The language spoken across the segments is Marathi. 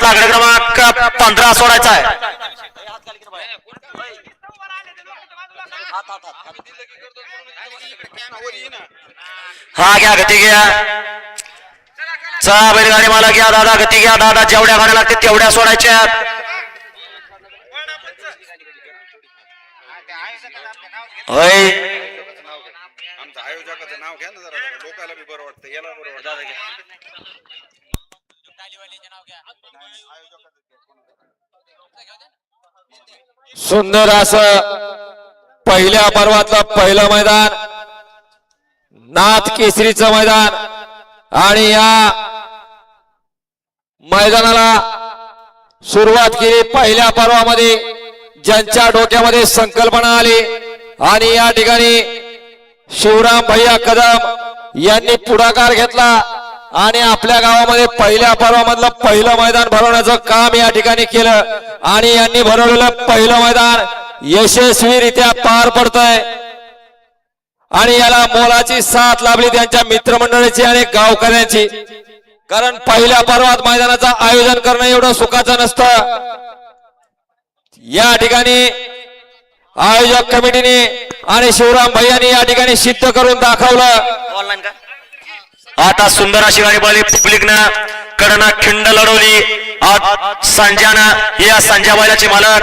मैदानातला गट क्रमांक 15 सोडायचा आहे. हा घ्या गती घ्या. चला बैलगाडी मला घ्या दादा, गती घ्या दादा. जेवढ्या गाड्या लागतील तेवढ्या सोडायच्या. होय आमचं आयोजकाचं नाव घ्या ना जरा, लोकांना बी बरं वाटतं, याला बरं वाटतं. सुंदर असं पहिल्या पर्वातलं पहिलं मैदान, नाथ केसरीचं मैदान. आणि या मैदानाला सुरुवात केली पहिल्या पर्वामध्ये, ज्यांच्या डोक्यामध्ये संकल्पना आली आणि या ठिकाणी शिवराम भैया कदम यांनी पुढाकार घेतला आणि आपल्या गावामध्ये पहिल्या पर्वामधलं पहिलं मैदान भरवण्याचं काम या ठिकाणी केलं. आणि यांनी भरवलेलं पहिलं मैदान यशस्वीरित्या पार पडतंय आणि याला मोलाची साथ लाभली त्यांच्या मित्रमंडळीची आणि गावकऱ्यांची. कारण पहिल्या पर्वात मैदानाचं आयोजन करणं एवढं सुखाचं नसतं. या ठिकाणी आयोजक कमिटीने आणि शिवराम भैयांनी या ठिकाणी सिद्ध करून दाखवलं. आता सुंदर अशी गाडी पळाली. पब्लिकनं कडनं खिंड लढवली. आज संजयनं, या संजय बैलाचे मालक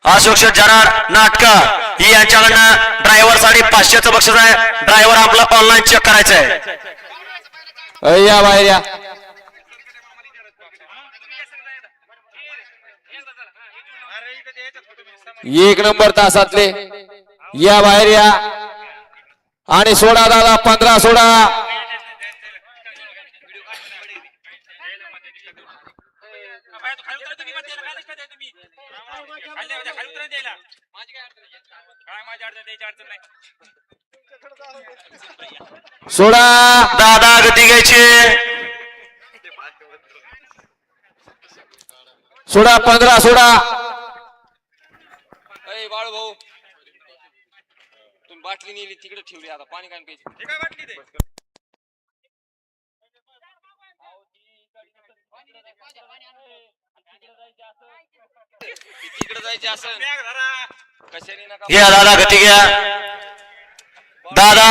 अशोक जरार नाटक ही यांच्याकडनं ड्रायव्हर साठी 500चं बक्षीस आहे. ड्रायव्हर आपला ऑनलाईन चेक करायचं आहे. या बाहेर या. एक नंबर तासातले या बाहेर या आणि सोडा दादा. 15 सोडा. सोडा दादा गती घ्यायची. सोडा 15 सोडा. बाळू भाऊ तुम्ही बाटली नेली तिकडे ठेवली, आता पाणी काय प्यायची. तिकडे जायचे असं कशाने नका. घ्या दादा गती घ्या दादा.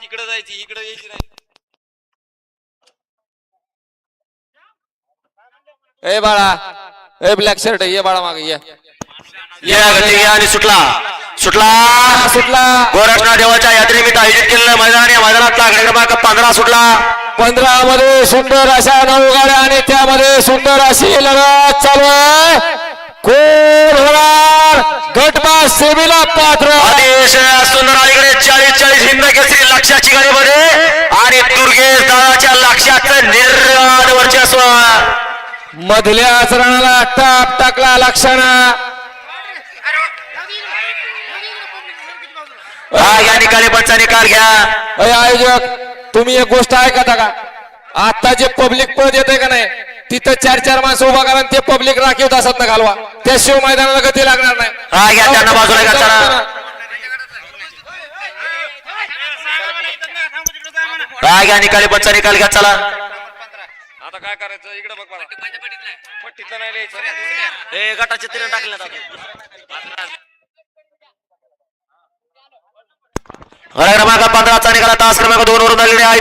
तिकडे जायची, इकडे यायची नाही. ए बाळा, ए ब्लॅक शर्ट ये बाळा मागे ये. या गती घ्या आणि सुटला सुटला सुटला. गोरक्षनाथ देवाच्या यात्रेनिमित्त आयोजित केलेलं मैदान, या मैदानातला गट क्रमांक 15 सुटला. 15 मध्ये सुंदर अशा 9 गाड्या आणि त्यामध्ये सुंदर अशी लढत चालू आहे. कोण होणार गटपास सेमीला पात्र. अतिशय सुंदर अलीकडे 40 हिंद केसरी लक्षाची गाडीमध्ये आणि दुर्गेश दादाच्या लक्षाचं निर्वाद वर्चस्व. मधल्या चरणाला टाप टाकला लक्षानं. या निकाली पंचा निकाल घ्या. आयोजक तुम्ही एक गोष्ट ऐकता का? आता जे पब्लिक पद येते का नाही, तिथं 4-4 माणसं उभा करा, ते पब्लिक राखीव तासात न घालवा. त्याशिवाय मैदानाला गती लागणार नाही. हा घ्या त्यांना बाजूला घ्या. चला हा घ्या निकाली पंचा निकाल घ्या. चला आता काय करायचं, इकडे बघ मला. पट्टीतलं नाही लिहायचं. हे गटाचे तीन टाकले. क्रमांक 15चा निकाला तास क्रमांक 2 वरून आलेले आहे.